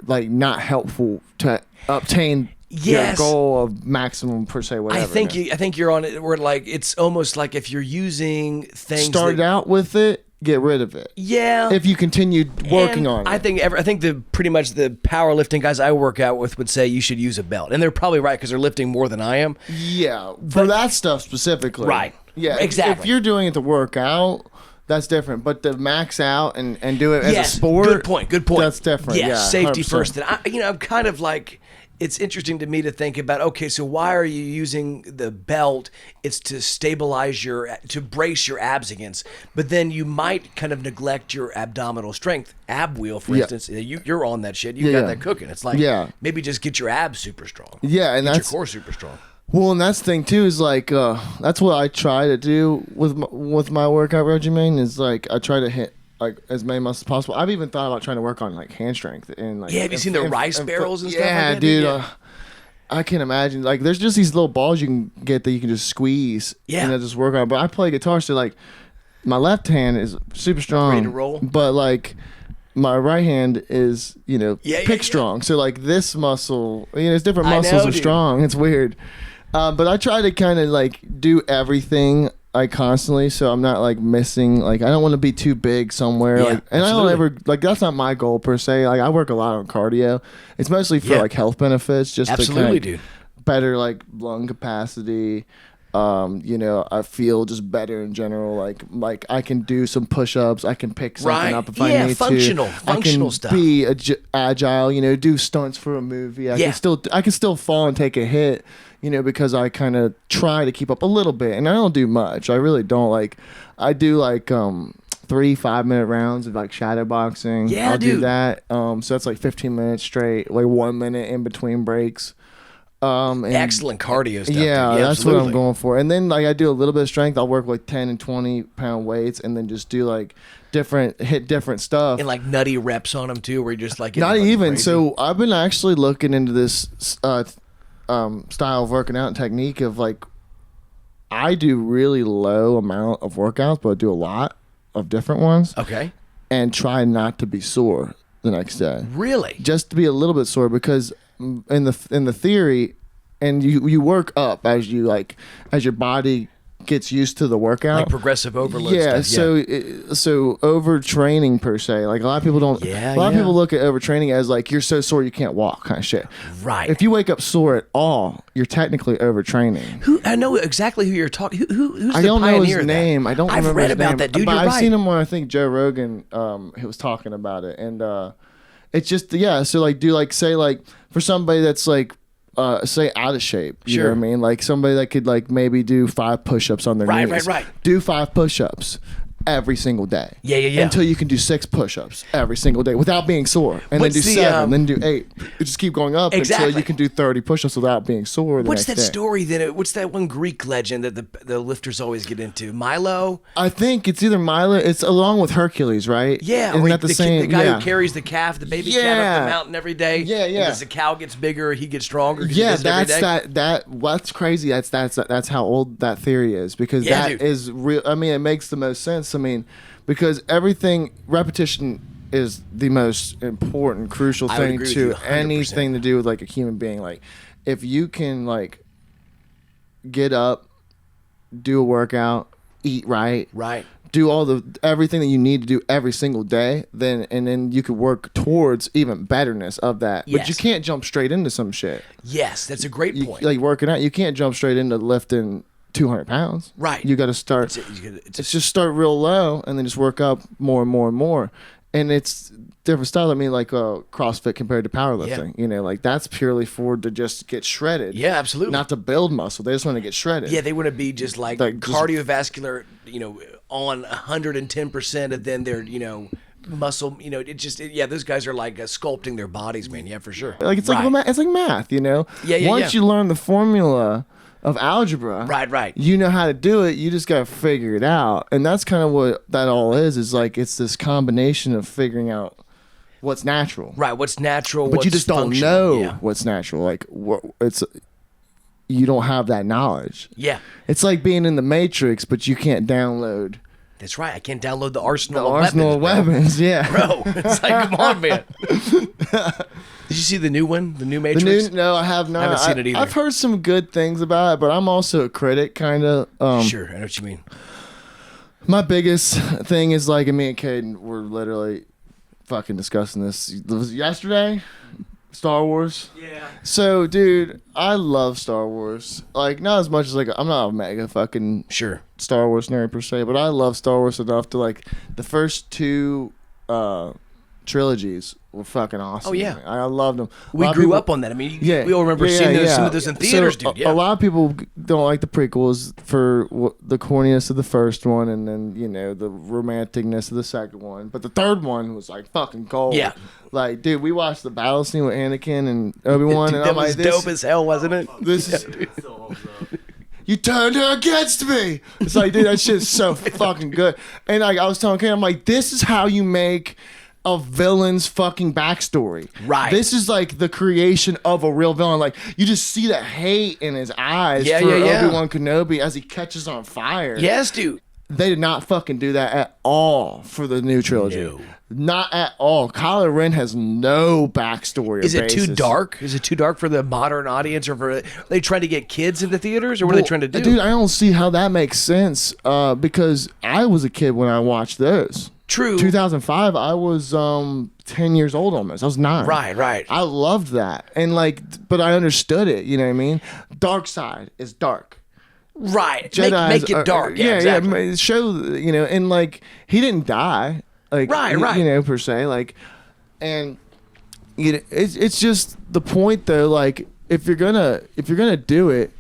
like not helpful to obtain. Your goal of maximum per se, whatever. I think you're on it. Where like it's almost like if you're using things. Started out with it, get rid of it. Yeah. If you continue working on it. I think pretty much the powerlifting guys I work out with would say you should use a belt. And they're probably right because they're lifting more than I am. Yeah. For that stuff specifically. Right. Yeah. Exactly. If you're doing it to work out, that's different. But to max out and do it as a sport. Good point. That's different. Yes, yeah, safety 100%. first. And I'm kind of like, it's interesting to me to think about, okay, so why are you using the belt? It's to stabilize to brace your abs against, but then you might kind of neglect your abdominal strength. Ab wheel, for instance, you're on that shit. You got that cooking. It's like, maybe just get your abs super strong. Yeah, and get that's your core super strong. Well, and that's the thing too, is like that's what I try to do with my workout regimen, is like I try to hit like as many muscles as possible. I've even thought about trying to work on like hand strength and like. Yeah, have you seen the rice barrels and stuff like yeah, that? Dude. I can't imagine. Like, there's just these little balls you can get that you can just squeeze. Yeah. And just work on. But I play guitar, so like my left hand is super strong. Ready to roll. But like my right hand is, pick strong. So like this muscle, it's different muscles are strong. It's weird. But I try to kind of like do everything like constantly, so I'm not like missing. Like I don't want to be too big somewhere. Yeah, like, and absolutely. I don't ever like that's not my goal per se. Like I work a lot on cardio. It's mostly for like health benefits, just absolutely, to kind dude. of better like lung capacity. I feel just better in general. Like I can do some push-ups. I can pick something up if I need functional to. I can stuff. Be agile. Do stunts for a movie. I can still fall and take a hit. Because I kind of try to keep up a little bit, and I don't do much. I really don't. Like I do like 3 5-minute rounds of like shadow boxing. Yeah, I'll dude. do that. So that's like 15 minutes straight, like 1 minute in between breaks. And excellent cardio stuff. Yeah, that's absolutely. what I'm going for. And then like I do a little bit of strength. I'll work like 10 and 20 pound weights, and then just do like hit different stuff. And like nutty reps on them too, where you're just like not even. crazy. So I've been actually looking into this style of working out and technique of like I do really low amount of workouts, but I do a lot of different ones. Okay. And try not to be sore the next day. Really? Just to be a little bit sore, because in the theory, and you work up as your body gets used to the workout, like progressive overload. Yeah, stuff. so overtraining per se. Like a lot of people don't. Yeah, a lot of people look at overtraining as like you're so sore you can't walk kind of shit. Right. If you wake up sore at all, you're technically overtraining. I know exactly who you're talking. Who's I the don't know pioneer his of that? name. I don't I've remember read his about name, that dude. But You're I've right. seen him on, I think Joe Rogan. He was talking about it, and it's just So like do like say like for somebody that's like. Say out of shape, you know what I mean? Like somebody that could like maybe do 5 push-ups on their knees. Right. Do 5 push-ups every single day. Yeah. Until you can do 6 push-ups every single day without being sore, and What's then do the, 7, then do 8. You just keep going up Exactly. until you can do 30 push-ups without being sore. What's that story then? What's that one Greek legend that the lifters always get into? Milo? I think it's either Milo. It's along with Hercules, right? Yeah. Isn't that the same? The guy who carries the calf, the baby calf up the mountain every day. Yeah. And as the cow gets bigger, he gets stronger. Yeah, he does it every that's day. what's crazy. That's how old that theory is, because that is real. I mean, it makes the most sense. I mean, because repetition is the most important, crucial thing to anything to do with like a human being. Like, if you can like get up, do a workout, eat right, do everything that you need to do every single day, then you could work towards even betterness of that. Yes. But you can't jump straight into some shit. Yes, that's a great point. Like working out, you can't jump straight into lifting 200 pounds. Right. You got to start. It's just start real low and then just work up more and more and more. And it's different style. I mean, like CrossFit compared to powerlifting. Like that's purely to just get shredded. Yeah, absolutely. Not to build muscle. They just want to get shredded. Yeah, they want to be just like cardiovascular, on 110%, and then they're, muscle, those guys are like sculpting their bodies, man. Yeah, for sure. Like it's like math, Yeah. Once you learn the formula of algebra, right, you know how to do it. You just got to figure it out, and that's kind of what that all is like. It's this combination of figuring out what's natural, right? What's natural, but you just don't functional. know what's natural. Like you don't have that knowledge. Yeah, it's like being in the Matrix, but you can't download. That's right. I can't download the arsenal of weapons. Yeah, bro. It's like, come on, man. Did you see the new one, the new Matrix? No, I have not. I haven't seen it either. I've heard some good things about it, but I'm also a critic, kind of. Sure, I know what you mean. My biggest thing is like, and me and Caden were literally fucking discussing this. It was yesterday. Star Wars. Yeah. So, dude, I love Star Wars. Like, not as much as like I'm not a mega fucking Star Wars nerd per se, but I love Star Wars enough to like the first two trilogies were fucking awesome. Oh yeah, I loved them. We grew up on that. I mean, we all remember seeing some of those in theaters, dude. Yeah. A lot of people don't like the prequels for the corniness of the first one, and then the romanticness of the second one. But the third one was like fucking gold. Yeah, like dude, we watched the battle scene with Anakin and Obi-Wan, and I'm like, this was dope as hell, wasn't it? This is. You turned her against me. It's like, dude, that shit's so fucking good. And like I was telling Kate, I'm like, this is how you make a villain's fucking backstory. Right. This is like the creation of a real villain. Like you just see the hate in his eyes for Obi-Wan Kenobi as he catches on fire. Yes, dude. They did not fucking do that at all for the new trilogy. No. Not at all. Kylo Ren has no backstory. Is it too dark? Is it too dark for the modern audience, or are they trying to get kids into theaters, or what are they trying to do? Dude, I don't see how that makes sense. Because I was a kid when I watched those. True. 2005, I was 10 years old almost. I was 9. Right. I loved that. And but I understood it, you know what I mean? Dark side is dark. Right. Make it dark. Yeah, exactly. Yeah. Show, and like he didn't die. Like right. Per se. Like, and it's just the point though, like if you're gonna do it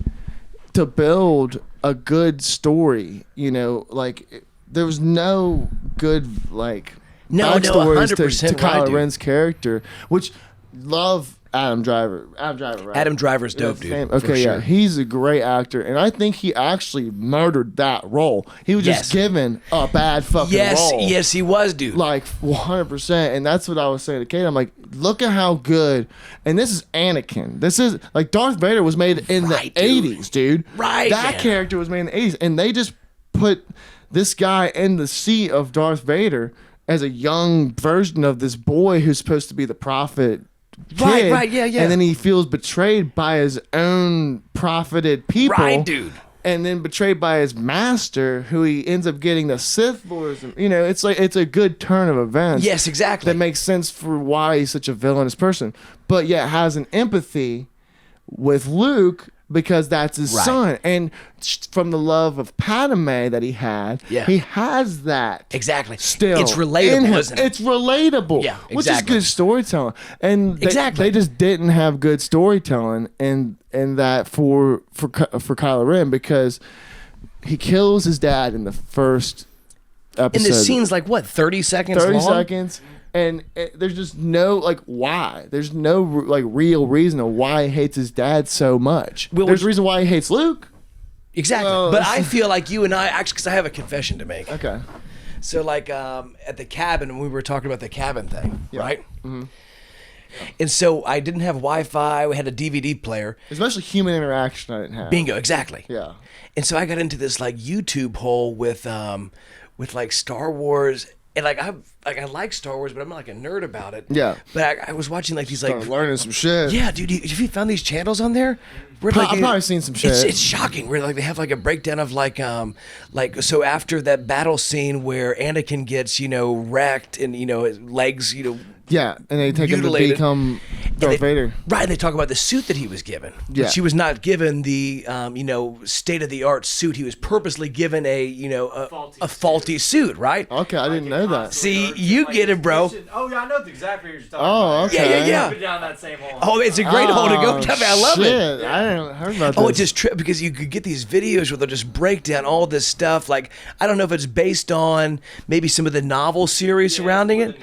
to build a good story, like there was no good like backstories to Kylo Ren's character, which love Adam Driver. Right? Adam Driver's dope, dude. Okay, yeah, he's a great actor, and I think he actually murdered that role. He was just given a bad fucking role. Yes, he was, dude. Like 100%, and that's what I was saying to Kate. I'm like, look at how good, and this is Anakin. This is like Darth Vader was made in the 80s, dude. Right. That character was made in the 80s, and they just put this guy in the seat of Darth Vader as a young version of this boy who's supposed to be the prophet. Kid, right, yeah. And then he feels betrayed by his own profited people. Right, dude. And then betrayed by his master, who he ends up getting the Sith Lords. It's like it's a good turn of events. Yes, exactly. That makes sense for why he's such a villainous person. But yet has an empathy with Luke because that's his son. And from the love of Padme that he had, he has that. Exactly. Still. It's relatable, isn't it? It's relatable. Yeah, exactly. Which is good storytelling. And they just didn't have good storytelling and that for Kylo Ren, because he kills his dad in the first episode. And the scene's like, what, 30 seconds long? 30 seconds. And there's just no, like, why? There's no, like, real reason of why he hates his dad so much. There's a reason why he hates Luke. Exactly. But I feel like you and I, actually, because I have a confession to make. Okay. So, like, at the cabin, we were talking about the cabin thing, right? Mm-hmm. And so I didn't have Wi-Fi. We had a DVD player. Especially human interaction I didn't have. Bingo, exactly. Yeah. And so I got into this, like, YouTube hole with like, Star Wars. And I like Star Wars, but I'm not like a nerd about it. Yeah. But I was watching like these like learning some shit. Yeah, dude. Have you found these channels on there? I've probably seen some shit. It's shocking. Where like they have like a breakdown of like so after that battle scene where Anakin gets wrecked and his legs yeah, and they take him to become Darth Vader. Right, they talk about the suit that he was given. Yeah. Which he was not given the state-of-the-art suit. He was purposely given a faulty suit, right? Okay, I didn't know that. See, you get it, bro. Oh, yeah, I know exactly what you're talking about. Oh, okay. Yeah. Down that same hole. Oh, it's a great hole to go down. I love it. I hadn't heard about this. Oh, it's just trip because you could get these videos where they'll just break down all this stuff. Like, I don't know if it's based on maybe some of the novel series surrounding it.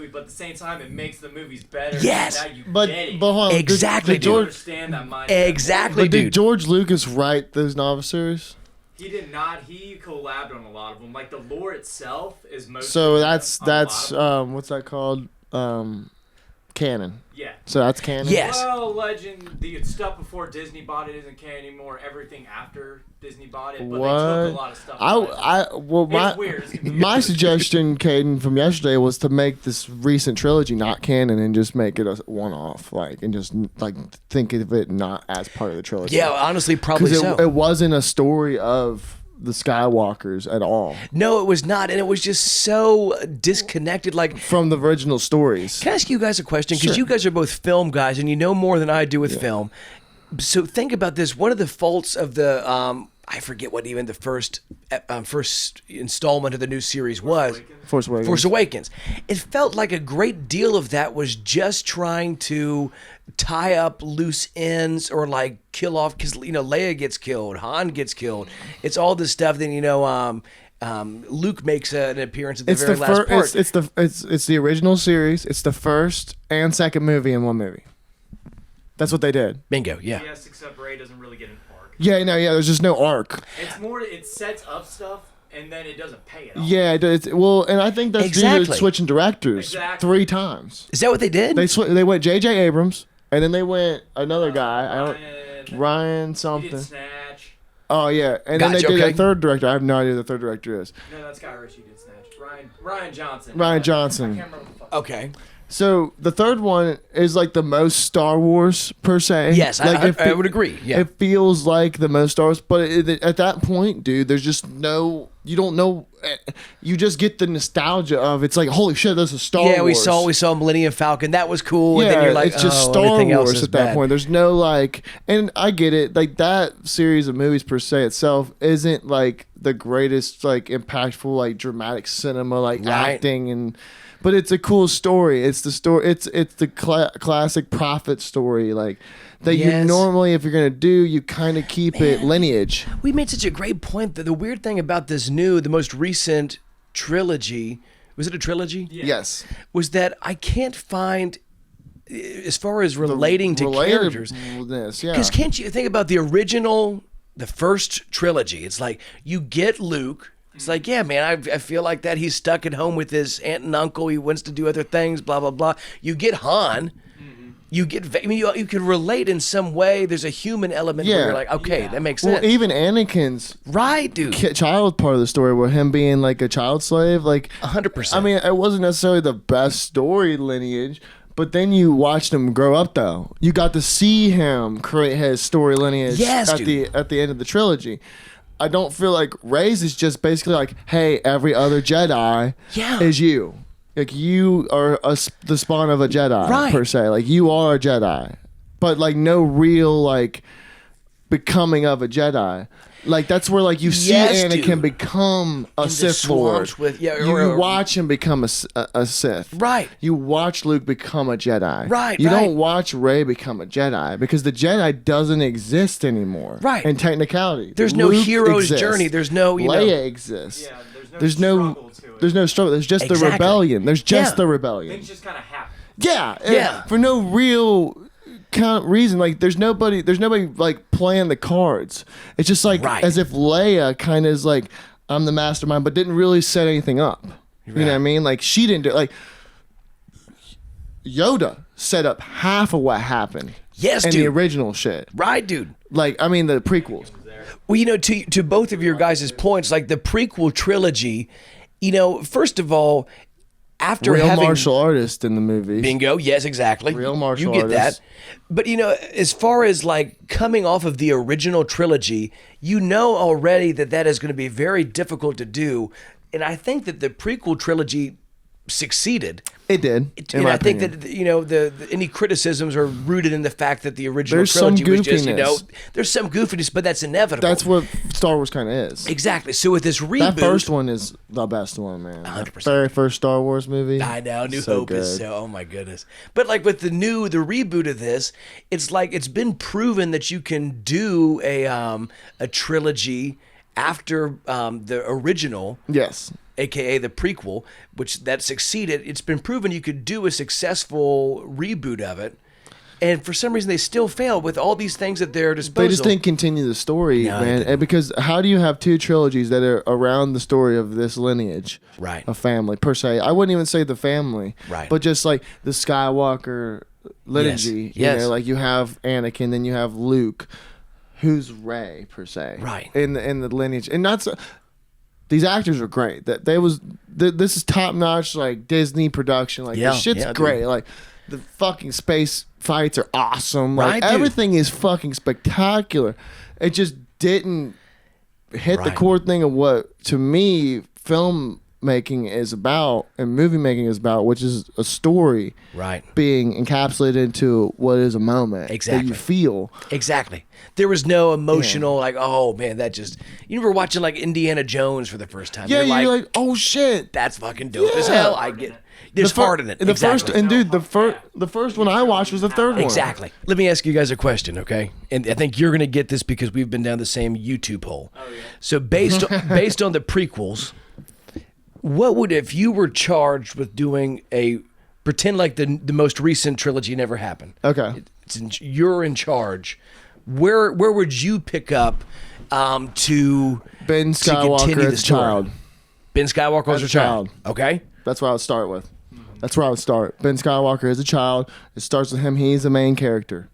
But at the same time, it makes the movies better. Yes, now you get it. But hold on, exactly, did dude. Understand that mindset. Exactly, but dude. Did George Lucas write those novel series? He did not. He collabed on a lot of them. Like the lore itself is most. So that's what's that called? Canon. Yeah. So that's canon. Yes. Well, legend. The stuff before Disney bought it isn't canon anymore. Everything after Disney bought it, but they took a lot of stuff. My suggestion, Caden, from yesterday was to make this recent trilogy not canon and just make it a one-off, and just think of it not as part of the trilogy. Yeah, honestly, probably so. It wasn't a story of the Skywalkers at all. No, it was not, and it was just so disconnected, like from the original stories. Can I ask you guys a question? Because you guys are both film guys, and you know more than I do with film. So think about this. One of the faults of the I forget what even the first installment of the new series was. Force Awakens. Force Awakens. It felt like a great deal of that was just trying to tie up loose ends or like kill off, because Leia gets killed, Han gets killed. It's all this stuff. Then Luke makes an appearance at the very last part. It's the original series. It's the first and second movie in one movie. That's what they did. Bingo. Yeah. Yes, except Rey doesn't really get an arc. Yeah. There's just no arc. It's more. It sets up stuff and then it doesn't pay it off. Yeah. And I think that's due to switching directors 3 times. Is that what they did? They went J.J. Abrams, and then they went another guy. Ryan something. He did Snatch. Oh yeah, and then they did a third director. I have no idea who the third director is. No, that's Guy Ritchie did Snatch. Ryan Johnson. Ryan Johnson. I can't remember the fuck. Okay. So the third one is like the most Star Wars per se. Yes, like I would agree. Yeah, it feels like the most Star Wars, but at that point, dude, there's just no. You don't know. You just get the nostalgia of it's like holy shit, this is Star Wars. Yeah, we saw Millennium Falcon. That was cool. Yeah, and then you're like, it's just Star Wars at that point. There's no like, and I get it. Like that series of movies per se itself isn't like the greatest like impactful like dramatic cinema like acting and. But it's a cool story. It's the story. It's the classic prophet story, like that you normally, if you're gonna do, you kind of keep it lineage. We made such a great point that the weird thing about this the most recent trilogy, was it a trilogy? Yeah. Yes. Was that I can't find, as far as relating to characters, because can't you think about the original, the first trilogy? It's like you get Luke. It's like, yeah, man, I feel like that. He's stuck at home with his aunt and uncle. He wants to do other things, blah, blah, blah. You get Han. You get, you can relate in some way. There's a human element where you're like, okay, that makes sense. Well, even Anakin's child part of the story, where him being like a child slave, like 100%. I mean, it wasn't necessarily the best story lineage, but then you watched him grow up. Though you got to see him create his story lineage at the end of the trilogy. I don't feel like Rey's is just basically like, hey, every other Jedi is you. Like, you are the spawn of a Jedi, per se. Like, you are a Jedi. But, like, no real, like, becoming of a Jedi. Like, that's where, like, you see Anakin become a Sith Lord. You watch him become a Sith. Right. You watch Luke become a Jedi. Right, You don't watch Rey become a Jedi, because the Jedi doesn't exist anymore. Right. In technicality. There's no hero's journey. There's no, Leia exists. Yeah, there's no struggle to it. There's no struggle. There's just the rebellion. There's just the rebellion. Things just kind of happen. Yeah. For no real reason. Like, there's nobody like playing the cards. It's just like as if Leia kind of is like, I'm the mastermind, but didn't really set anything up. You know what I mean? Like, she didn't do, like, Yoda set up half of what happened. Yes, in dude. The original shit. Right, dude. Like, I mean, the prequels. Well, to both of your guys' points, like the prequel trilogy, first of all, after real having martial artist in the movie. Bingo, yes, exactly. Real martial artist. You get artist. that. But as far as like coming off of the original trilogy, already that is going to be very difficult to do. And I think that the prequel trilogy succeeded. It did. And I think that the any criticisms are rooted in the fact that the original trilogy was just there's some goofiness, but that's inevitable. That's what Star Wars kind of is. Exactly. So with this reboot, that first one is the best one, man. 100%. Very first Star Wars movie. I know. New Hope is so. Oh my goodness. But like with the reboot of this, it's like it's been proven that you can do a trilogy after the original. Yes. AKA the prequel, which that succeeded. It's been proven you could do a successful reboot of it. And for some reason, they still fail with all these things at their disposal. They just didn't continue the story, man. And because how do you have two trilogies that are around the story of this lineage? Right. A family, per se. I wouldn't even say the family. Right. But just like the Skywalker lineage. Yes. Like you have Anakin, then you have Luke. Who's Rey, per se. Right. In the lineage. And that's... These actors are great. This is top notch, like Disney production. Like the shit's great. Dude. Like the fucking space fights are awesome. Like everything is fucking spectacular. It just didn't hit the core thing of what, to me, filmmaking is about and movie making is about, which is a story being encapsulated into what is a moment that you feel. Exactly. There was no emotional like, oh man, that just, you remember watching like Indiana Jones for the first time. Yeah, you're like, oh shit, that's fucking dope as hell. I get it. There's heart in it. The first one I watched was the third one. Exactly. Let me ask you guys a question, okay? And I think you're gonna get this because we've been down the same YouTube hole. Oh, yeah. So based on the prequels, what would, if you were charged with doing pretend like the most recent trilogy never happened? Okay. You're in charge. Where would you pick up to Ben Skywalker as a child? Ben Skywalker as a child. Okay. That's what I would start with. That's where I would start. Ben Skywalker as a child. It starts with him. He's the main character.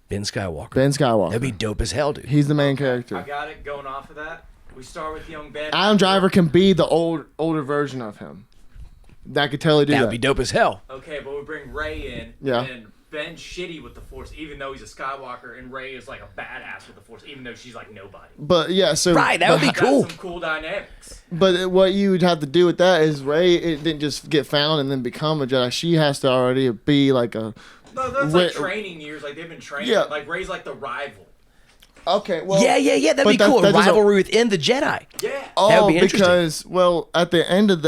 Ben Skywalker. That'd be dope as hell, dude. He's the main character. I got it. Going off of that, we start with young Ben. Adam Driver can be the older version of him. That could totally do that. That'd be dope as hell. Okay, but we bring Rey in. Yeah. And Ben's shitty with the Force, even though he's a Skywalker, and Rey is like a badass with the Force, even though she's like nobody. But yeah, so that would be cool. That's some cool dynamics. But what you would have to do with that is Rey, it didn't just get found and then become a Jedi. She has to already be like a. No, that's like training years. Like they've been training. Yeah. Like Rey's like the rival. Okay, well. Yeah. That'd be cool. A rivalry within the Jedi. Yeah. Oh, that would be interesting. Because at the end of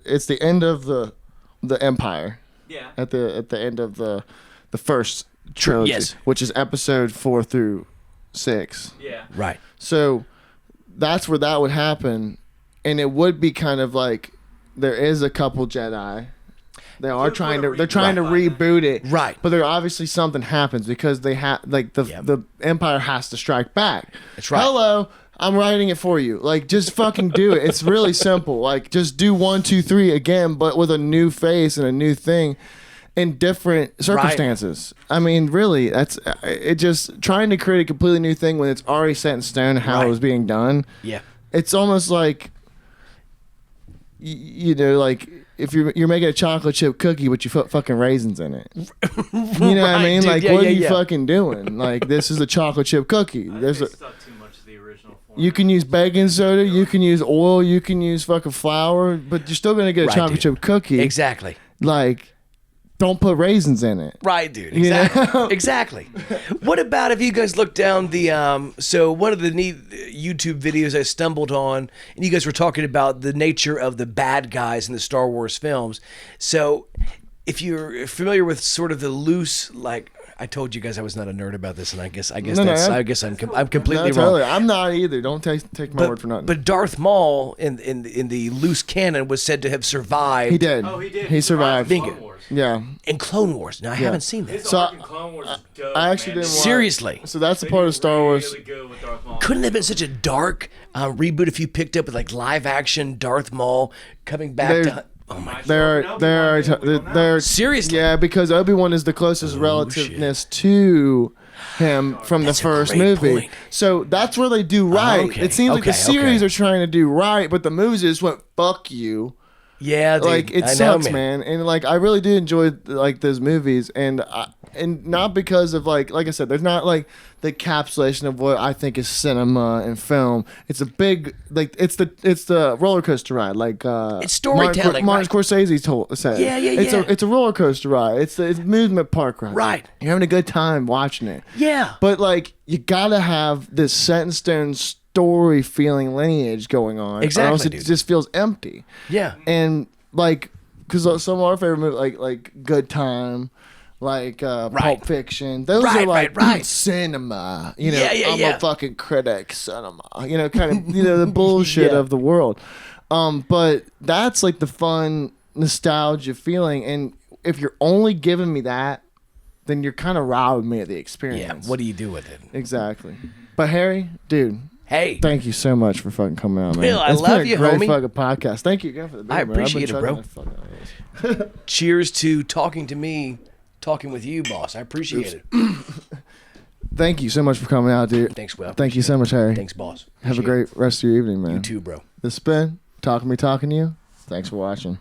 it's the end of the Empire. Yeah. At the end of the first trilogy, which is episode 4 through 6. Yeah. Right. So that's where that would happen, and it would be kind of like there is a couple Jedi. They're trying to reboot it. Right. But there obviously something happens because they have the Empire has to strike back. That's right. Hello. I'm writing it for you. Like, just fucking do it. It's really simple. Like, just do 1, 2, 3 again, but with a new face and a new thing in different circumstances. Right. I mean, really, that's it. Just trying to create a completely new thing when it's already set in stone how it was being done. Yeah. It's almost like, like if you're making a chocolate chip cookie, but you put fucking raisins in it. You know what I mean? Dude, like, what are you fucking doing? Like, this is a chocolate chip cookie. You can use baking soda, you can use oil, you can use fucking flour, but you're still gonna get a chocolate chip cookie. Exactly. Like, don't put raisins in it. Right, dude. Exactly. Exactly. What about if you guys look down the so one of the neat YouTube videos I stumbled on, and you guys were talking about the nature of the bad guys in the Star Wars films. So if you're familiar with sort of the loose, like, I told you guys I was not a nerd about this, and I guess I'm completely wrong. Totally. I'm not either. Don't take my word for nothing. But Darth Maul in the loose canon was said to have survived. He did. Oh, he did. He survived. Yeah. In Clone Wars. Now I haven't seen that. His arc in Clone Wars is dope. I actually didn't. Seriously. So that's the part of Star Wars. Really good with Darth Maul. Couldn't it have been such a dark reboot if you picked up with like live action Darth Maul coming back to. Oh my! They're seriously. Yeah, because Obi-Wan is the closest relativeness to him from the first movie. Point. So that's where they do right. Okay. It seems like the series are trying to do right, but the movies just went fuck you. Yeah, dude. Like it sucks, man. And like I really do enjoy like those movies, and not because of like I said, there's not like the encapsulation of what I think is cinema and film. It's a big it's the roller coaster ride. Like it's storytelling. Martin Scorsese said. Yeah. It's a roller coaster ride. It's amusement park ride. Right. You're having a good time watching it. Yeah. But like you gotta have this set in stone story feeling lineage going on. Exactly. Or else it just feels empty. Yeah. And like, because some of our favorite movies, like Good Time, like Pulp Fiction, those are like cinema. You know, I'm a fucking critic, cinema. You know, kind of the bullshit of the world. But that's like the fun nostalgia feeling. And if you're only giving me that, then you're kind of robbing me of the experience. Yeah. What do you do with it? Exactly. But Harry, dude. Hey, thank you so much for fucking coming out, man. Bill, I love you, homie. It's been a great fucking podcast. Thank you again for the beer, I appreciate it, bro. bro. Cheers to talking with you, boss. I appreciate it. Thank you so much for coming out, dude. Thanks, Will. Thank you so much, Harry. Thanks, boss. Have a great rest of your evening, man. You too, bro. This has been Talking to You. Thanks for watching.